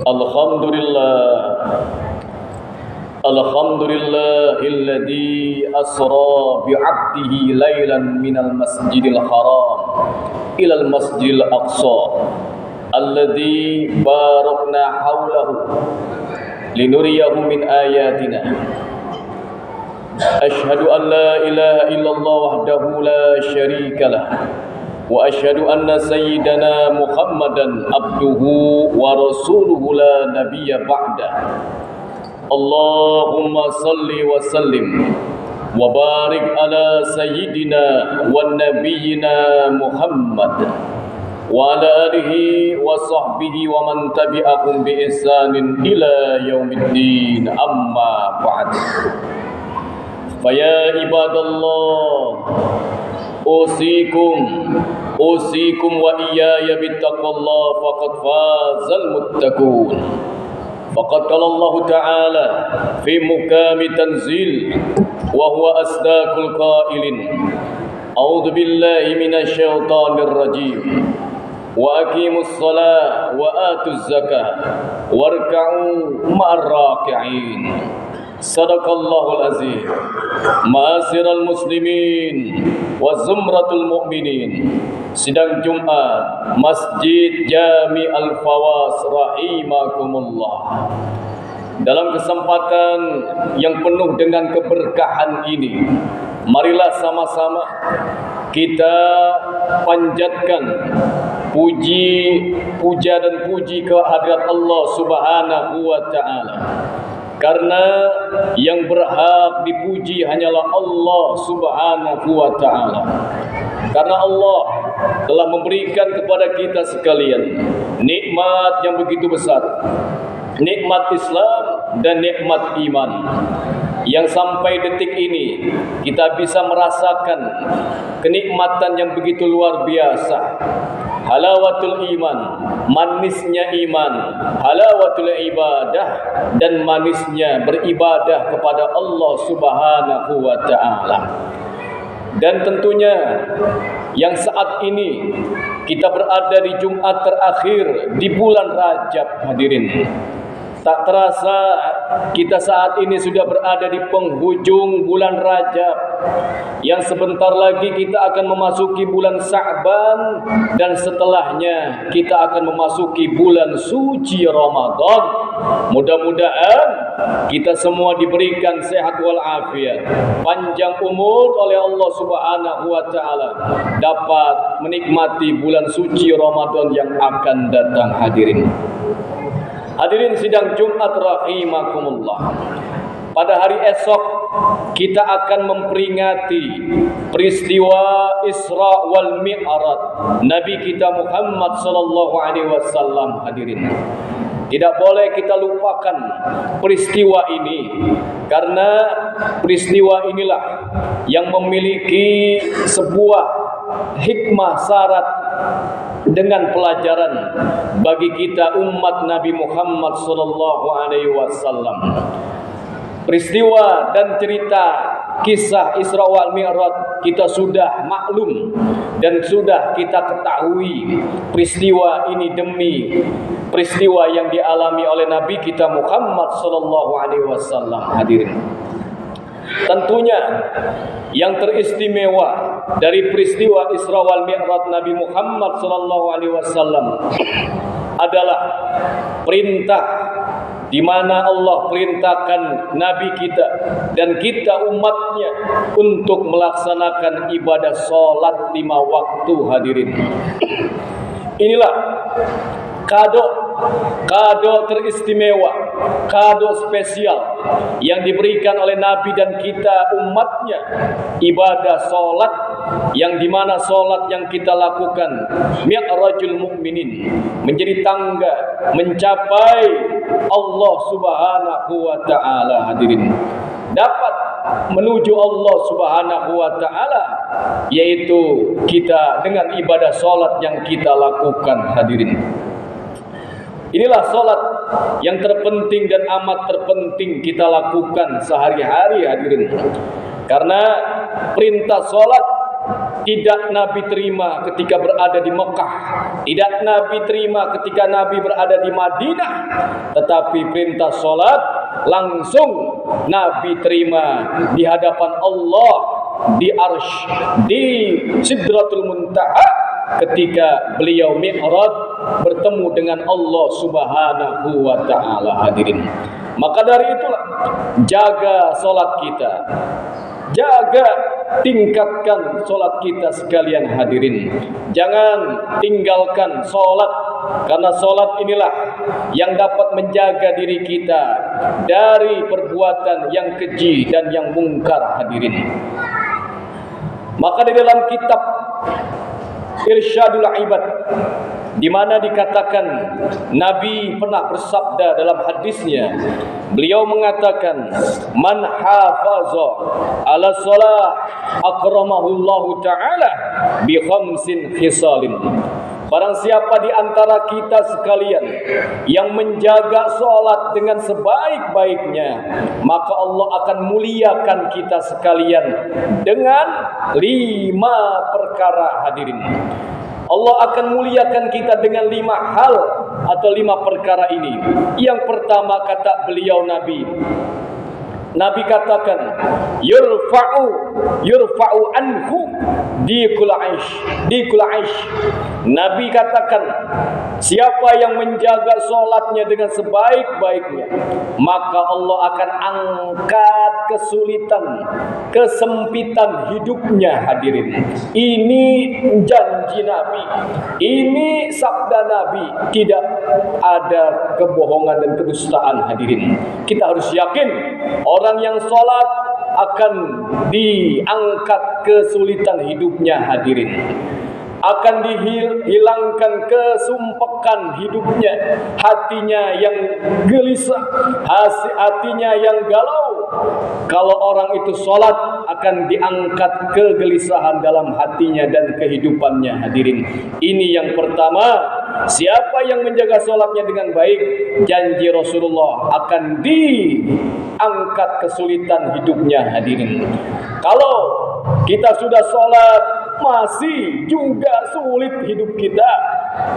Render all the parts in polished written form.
Alhamdulillah, Alhamdulillahilladzi asra bi'abdihi laylan minal masjidil haram ilal masjidil aqsa alladzi barakna haulahu linuriyahu min ayatina. Ashhadu an la ilaha illallah wahdahu la syarika lah wa asyhadu anna sayyidana Muhammadan abduhu wa rasuluhu la nabiyya ba'da. Allahumma salli wa sallim wa barik ala sayyidina wa nabiyyina Muhammad wa ala alihi wa sahbihi wa man tabi'ahum bi ihsanin ila yaumiddin, amma ba'd. Faya ibadallah, usikum wa iyaya bittaqwallah faqad fazal muttaqun. Faqad qala Allah Ta'ala fi muqami tanzil wa huwa asdaqul qailin. A'udzu billahi minasy syaithanir rajim. Wa aqimus shalah wa atuz zakah warka'u ma'ar raki'in. Sadaqallahul azim. Ma'asyiral muslimin wa zumratul mu'minin, sidang Jumat Masjid Jami Al-Fawas rahimakumullah. Dalam kesempatan yang penuh dengan keberkahan ini, marilah sama-sama kita panjatkan puja dan puji kehadirat Allah Subhanahu wa Ta'ala. Karena yang berhak dipuji hanyalah Allah Subhanahu wa Ta'ala. Karena Allah telah memberikan kepada kita sekalian nikmat yang begitu besar, nikmat Islam dan nikmat iman, yang sampai detik ini kita bisa merasakan kenikmatan yang begitu luar biasa. Halawatul iman, manisnya iman, halawatul ibadah, dan manisnya beribadah kepada Allah Subhanahu wa Ta'ala. Dan tentunya yang saat ini kita berada di Jumat terakhir di bulan Rajab, hadirin. Tak terasa kita saat ini sudah berada di penghujung bulan Rajab, yang sebentar lagi kita akan memasuki bulan Sa'ban, dan setelahnya kita akan memasuki bulan suci Ramadan. Mudah-mudahan kita semua diberikan sehat walafiat, panjang umur oleh Allah Subhanahu wa Ta'ala, dapat menikmati bulan suci Ramadan yang akan datang, hadirin. Hadirin sidang Jumat rahimakumullah. Pada hari esok kita akan memperingati peristiwa Isra wal Mi'raj Nabi kita Muhammad sallallahu alaihi wasallam, hadirin. Tidak boleh kita lupakan peristiwa ini, karena peristiwa inilah yang memiliki sebuah hikmah syarat dengan pelajaran bagi kita umat Nabi Muhammad sallallahu alaihi wasallam. Peristiwa dan cerita kisah Isra wal Mi'raj kita sudah maklum dan sudah kita ketahui peristiwa ini demi peristiwa yang dialami oleh Nabi kita Muhammad sallallahu alaihi wasallam, hadirin. Tentunya yang teristimewa dari peristiwa Isra wal Mi'raj Nabi Muhammad sallallahu alaihi wasallam adalah perintah di mana Allah perintahkan Nabi kita dan kita umatnya untuk melaksanakan ibadah salat 5 waktu, hadirin. Inilah kado teristimewa, kado spesial yang diberikan oleh Nabi dan kita umatnya, ibadah salat, yang dimana salat yang kita lakukan mi'rajul mu'minin, menjadi tangga mencapai Allah Subhanahu wa Ta'ala, hadirin. Dapat menuju Allah Subhanahu wa Ta'ala, yaitu kita dengan ibadah salat yang kita lakukan, hadirin. Inilah salat yang terpenting dan amat terpenting kita lakukan sehari-hari, hadirin. Karena perintah salat tidak Nabi terima ketika berada di Mekah, tidak Nabi terima ketika Nabi berada di Madinah, tetapi perintah solat langsung Nabi terima di hadapan Allah, di Arsy, di Sidratul Muntaha, ketika beliau Mi'raj bertemu dengan Allah Subhanahu wa ta'ala. Hadirin, maka dari itulah jaga solat kita, jaga tingkatkan solat kita sekalian hadirin. Jangan tinggalkan solat, karena solat inilah yang dapat menjaga diri kita dari perbuatan yang keji dan yang mungkar hadirin. Maka di dalam kitab Irsyadul Ibad, di mana dikatakan Nabi pernah bersabda dalam hadisnya, beliau mengatakan, man hafaza ala shalah akramahullahu ta'ala bi khamsin khisalin. Barang siapa di antara kita sekalian yang menjaga solat dengan sebaik-baiknya, maka Allah akan muliakan kita sekalian dengan 5 perkara hadirin. Allah akan muliakan kita dengan 5 hal atau 5 perkara ini. Yang pertama, kata beliau Nabi katakan, yurfa'u anhu dikul aish. Nabi katakan, siapa yang menjaga solatnya dengan sebaik-baiknya, maka Allah akan angkat kesulitan, kesempitan hidupnya hadirin. Ini janji Nabi, ini sabda Nabi, tidak ada kebohongan dan kedustaan hadirin. Kita harus yakin orang yang sholat akan diangkat kesulitan hidupnya hadirin, akan dihilangkan kesumpekan hidupnya, hatinya yang gelisah, hatinya yang galau. Kalau orang itu sholat, akan diangkat kegelisahan dalam hatinya dan kehidupannya hadirin. Ini yang pertama. Siapa yang menjaga sholatnya dengan baik, janji Rasulullah akan diangkat kesulitan hidupnya hadirin. Kalau kita sudah sholat masih juga sulit hidup kita,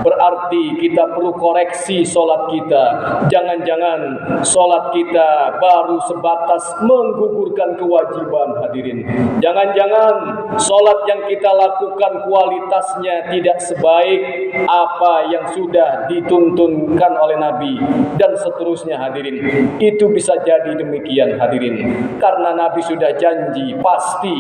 berarti kita perlu koreksi sholat kita. Jangan-jangan sholat kita baru sebatas menggugurkan kewajiban hadirin. Jangan-jangan sholat yang kita lakukan kualitasnya tidak sebaik apa yang sudah dituntunkan oleh Nabi dan seterusnya hadirin. Itu bisa jadi demikian hadirin, karena Nabi sudah janji pasti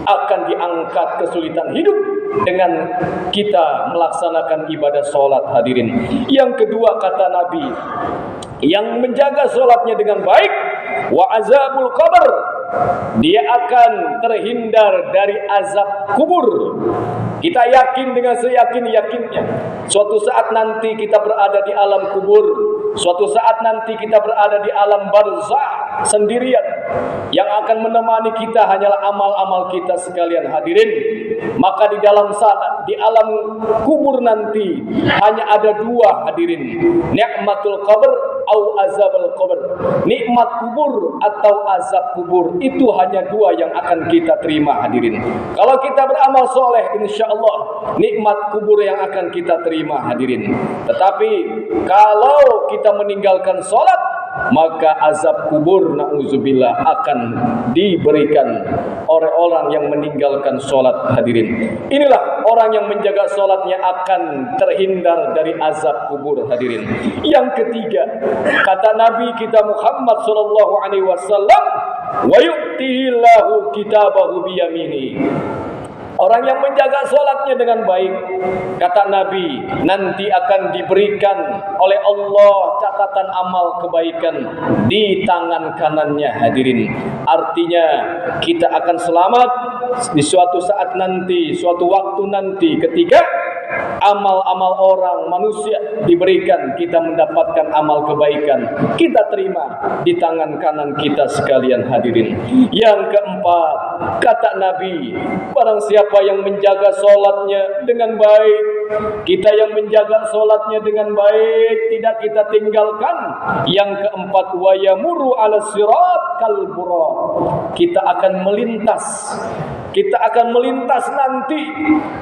akan diangkat kesulitan hidup dengan kita melaksanakan ibadah sholat hadirin. Yang kedua, kata Nabi, yang menjaga sholatnya dengan baik, wa azabul qabr, dia akan terhindar dari azab kubur. Kita yakin dengan seyakin-yakinnya, suatu saat nanti kita berada di alam kubur, suatu saat nanti kita berada di alam barzakh sendirian. Yang akan menemani kita hanyalah amal-amal kita sekalian hadirin. Maka di dalam sana, di alam kubur nanti, hanya ada 2 hadirin, nikmatul qabr atau azabul qabr. Nikmat kubur atau azab kubur, itu hanya 2 yang akan kita terima hadirin. Kalau kita beramal soleh, insya Allah nikmat kubur yang akan kita terima hadirin. Tetapi kalau kita meninggalkan sholat, maka azab kubur na'udzubillah akan diberikan oleh orang yang meninggalkan sholat hadirin. Inilah orang yang menjaga sholatnya akan terhindar dari azab kubur hadirin. Yang ketiga, kata Nabi kita Muhammad sallallahu alaihi wasallam, wa yu'tihillahu kitabahu biyamini. Orang yang menjaga sholatnya dengan baik, kata Nabi, nanti akan diberikan oleh Allah catatan amal kebaikan di tangan kanannya hadirin. Artinya kita akan selamat di suatu saat nanti, suatu waktu nanti, ketika amal-amal orang manusia diberikan, kita mendapatkan amal kebaikan, kita terima di tangan kanan kita sekalian hadirin. Yang keempat, kata Nabi, barang siapa yang menjaga sholatnya dengan baik, kita yang menjaga sholatnya dengan baik, tidak kita tinggalkan. Yang keempat, wa yamurru ala sirat kalbura, kita akan melintas Kita akan melintas nanti.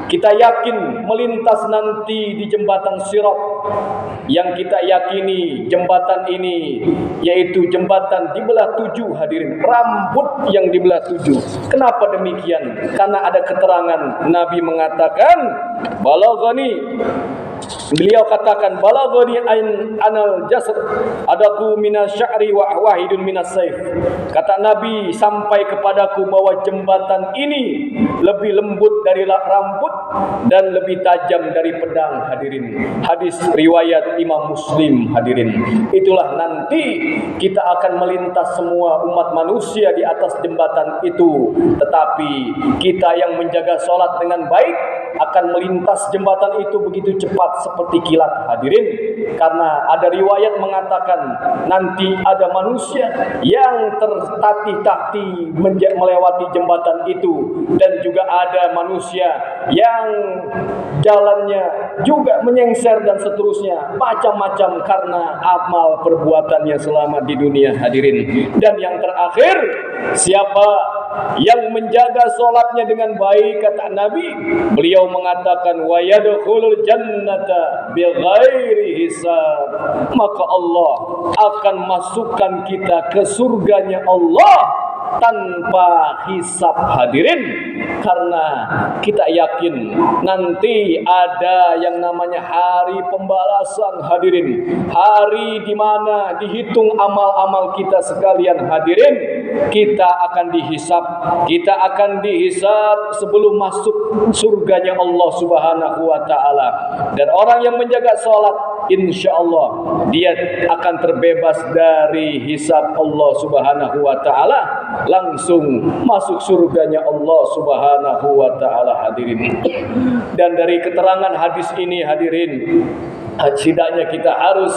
Kita yakin melintas nanti di jembatan Sirat. Yang kita yakini jembatan ini yaitu jembatan dibelah 7 hadirin. Rambut yang dibelah 7. Kenapa demikian? Karena ada keterangan Nabi mengatakan, balaghani, beliau katakan, balaghani anal jasad adaku minas sya'ri wa wahidun minas saif. Kata Nabi, sampai kepadaku bahwa jembatan ini lebih lembut dari rambut dan lebih tajam dari pedang, hadirin. Hadis riwayat Imam Muslim, hadirin. Itulah nanti kita akan melintas semua umat manusia di atas jembatan itu. Tetapi kita yang menjaga sholat dengan baik akan melintas jembatan itu begitu cepat seperti kilat, hadirin. Karena ada riwayat mengatakan nanti ada manusia yang tertatih-tatih melewati jembatan itu, dan juga ada manusia yang jalannya juga menyengser dan seterusnya, macam-macam karena amal perbuatannya selama di dunia, hadirin. Dan yang terakhir, siapa yang menjaga sholatnya dengan baik, kata Nabi, beliau mengatakan wa yadkhulul jannata bighairi hisab, maka Allah akan masukkan kita ke surganya Allah tanpa hisab, hadirin. Karena kita yakin nanti ada yang namanya hari pembalasan, hadirin. Hari di mana dihitung amal-amal kita sekalian, hadirin. Kita akan dihisab. Kita akan dihisab sebelum masuk surganya Allah Subhanahu wa taala. Dan orang yang menjaga salat, insyaallah dia akan terbebas dari hisab Allah Subhanahu wa taala, langsung masuk surganya Allah Subhanahu wa taala, hadirin. Dan dari keterangan hadis ini, hadirin, setidaknya kita harus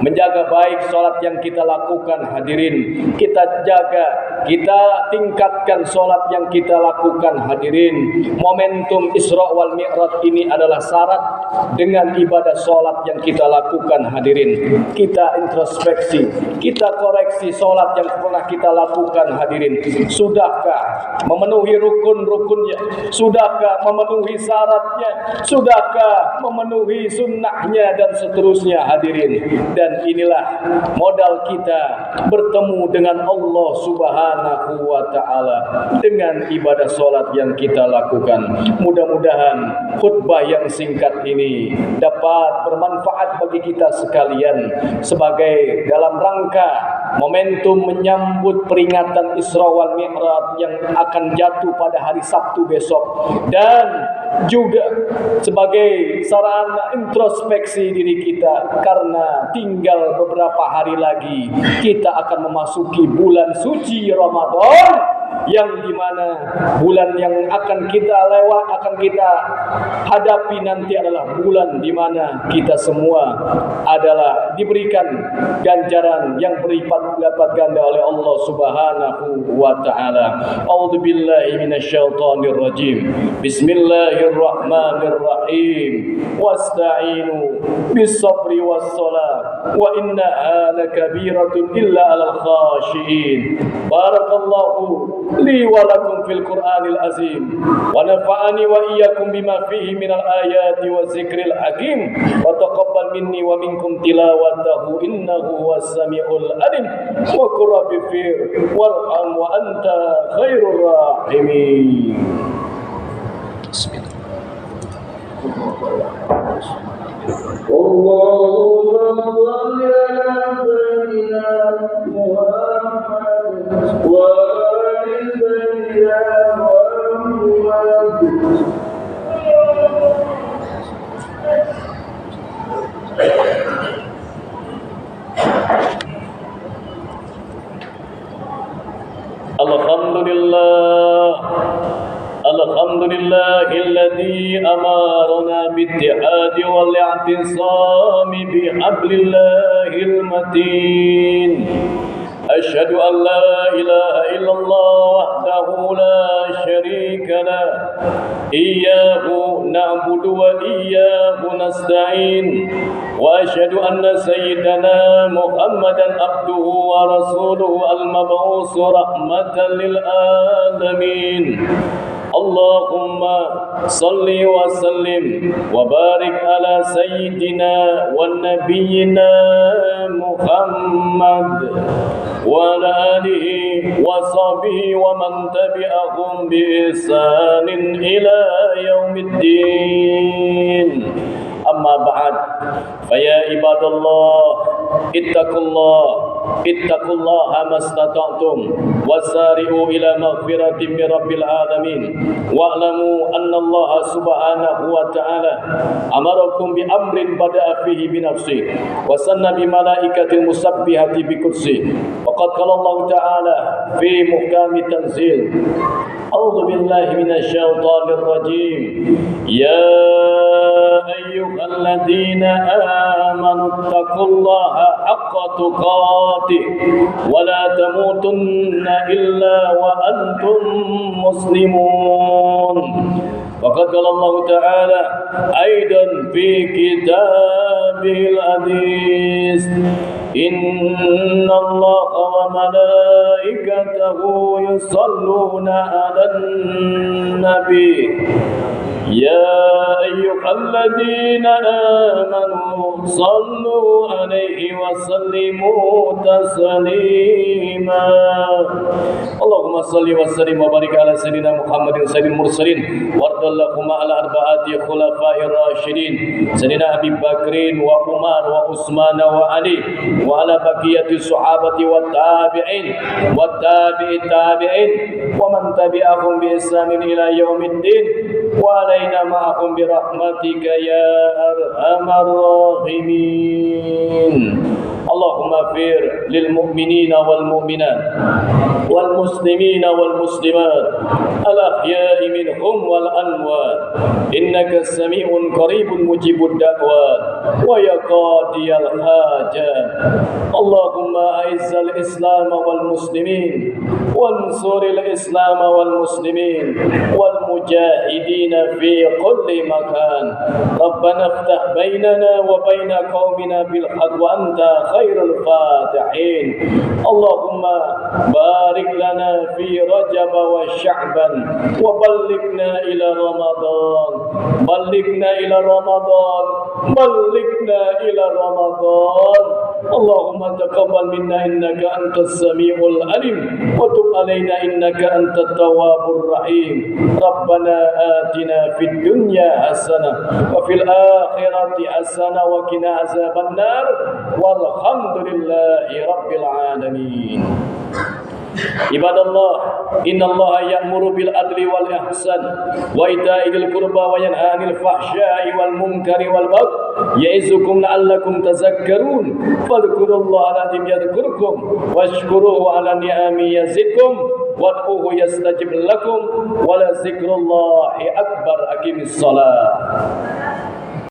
menjaga baik sholat yang kita lakukan, hadirin. Kita jaga, kita tingkatkan sholat yang kita lakukan, hadirin. Momentum Isra wal Mi'raj ini adalah syarat dengan ibadah sholat yang kita lakukan, hadirin. Kita introspeksi, kita koreksi sholat yang pernah kita lakukan, hadirin. Sudahkah memenuhi rukun-rukunnya? Sudahkah memenuhi syaratnya? Sudahkah memenuhi sunnahnya? Dan seterusnya, hadirin. Dan inilah modal kita bertemu dengan Allah Subhanahu wa ta'ala dengan ibadah sholat yang kita lakukan. Mudah-mudahan khutbah yang singkat ini dapat bermanfaat bagi kita sekalian sebagai dalam rangka momentum menyambut peringatan Isra wal Mi'raj yang akan jatuh pada hari Sabtu besok, dan juga sebagai sarana introspeksi diri kita, karena tinggal beberapa hari lagi kita akan memasuki bulan suci Ramadan, yang dimana bulan yang akan kita akan kita hadapi nanti adalah bulan dimana kita semua adalah diberikan ganjaran yang berlipat ganda oleh Allah Subhanahu wa ta'ala. A'udzu billahi minasyaitonir rajim. Bismillahirrahmanirrahim. Wasta'inu bis-sabri was-salat wa innaha lakabiratun illa 'alal khashiin. Barakallahu li wa lakum fil Qur'anil azim wa nafa'ani wa iyyakum bima fihi minal ayati wa zikril hakim wa taqabbal minni wa minkum tilawatahu innahu was samiul alim wa qur rabbi fir warham wa anta khairur rahimin. Allahumma shalli ala sayyidina Muhammad wa Alhamdulillahilladzi amarna bittihadi wal i'tisami bihablillahil matin. Asyhadu an la ilaha illallah wahdahu la syarika lah. Iyyahu na'budu wa iyyahu nasta'in. Wa asyhadu anna sayyidana Muhammadan abduhu wa rasuluhu al-mab'uts rahmatan lil alamin. اللهم صل وسلم وبارك على سيدنا ونبينا محمد وعلى آله وصحبه ومن تبعهم بإحسان إلى يوم الدين. أما بعد فيا عباد الله اتقوا الله ما استطعتم وسارعوا إلى مغفرة من رب العالمين واعلموا أن الله سبحانه وتعالى أمركم بأمر بدأ فيه بنفسه وسن بملائكة المسبحة بقدسه وقد قال الله تعالى في محكم تنزيل أعوذ بالله من الشيطان الرجيم يا أيها الذين آمنوا اتقوا الله حق تقاته ولا تموتن إلا وأنتم مسلمون. وقد قال الله تعالى أيضا في كتابه العزيز إن الله وملائكته يصلون على النبي يا أيها الذين آمنوا صلوا عليه وسلموا تسليما. اللهم صل وسلم وبارك على سيدنا محمد سيد المرسلين وارض اللهم على أربعة خلفاء الراشدين سيدنا أبي بكر وعمر وعثمان وعلي وعلى بقية الصحابة والتابعين التابعين ومن تبعهم بإحسان إلى يوم الدين وعلينا معهم برحمتك يا أرحم الراحمين. اللهم اغفر للمؤمنين والمؤمنات والمسلمين والمسلمات الأحياء منهم والأموات إنك سميع قريب مجيب الدعوات ويا قاضي الحاجات. اللهم أعز الإسلام والمسلمين وانصر الإسلام والمسلمين والمجاهدين في كل مكان. ربنا افتح بيننا وبين قومنا بالحق وأنت خير الفاتحين. اللهم بارك لنا في رجب وشعبان وبلغنا إلى رمضان اللهم تقبل منا إنك أنت السميع العليم وتب علينا إنك أنت التواب الرحيم. ربنا آتنا في الدنيا حسنة وفي الآخرة حسنة وقنا عذاب النار والحمد لله رب العالمين. عباد الله إن الله يأمر بالعدل والإحسان وإيتاء ذي القربى وينهى عن الفحشاء والمنكر والبغي يعظكم لعلكم تذكرون. فاذكروا الله العظيم يذكركم واشكروه على نعمه يزدكم وادعوه يستجب لكم ولذكر الله أكبر. أقيموا الصلاة.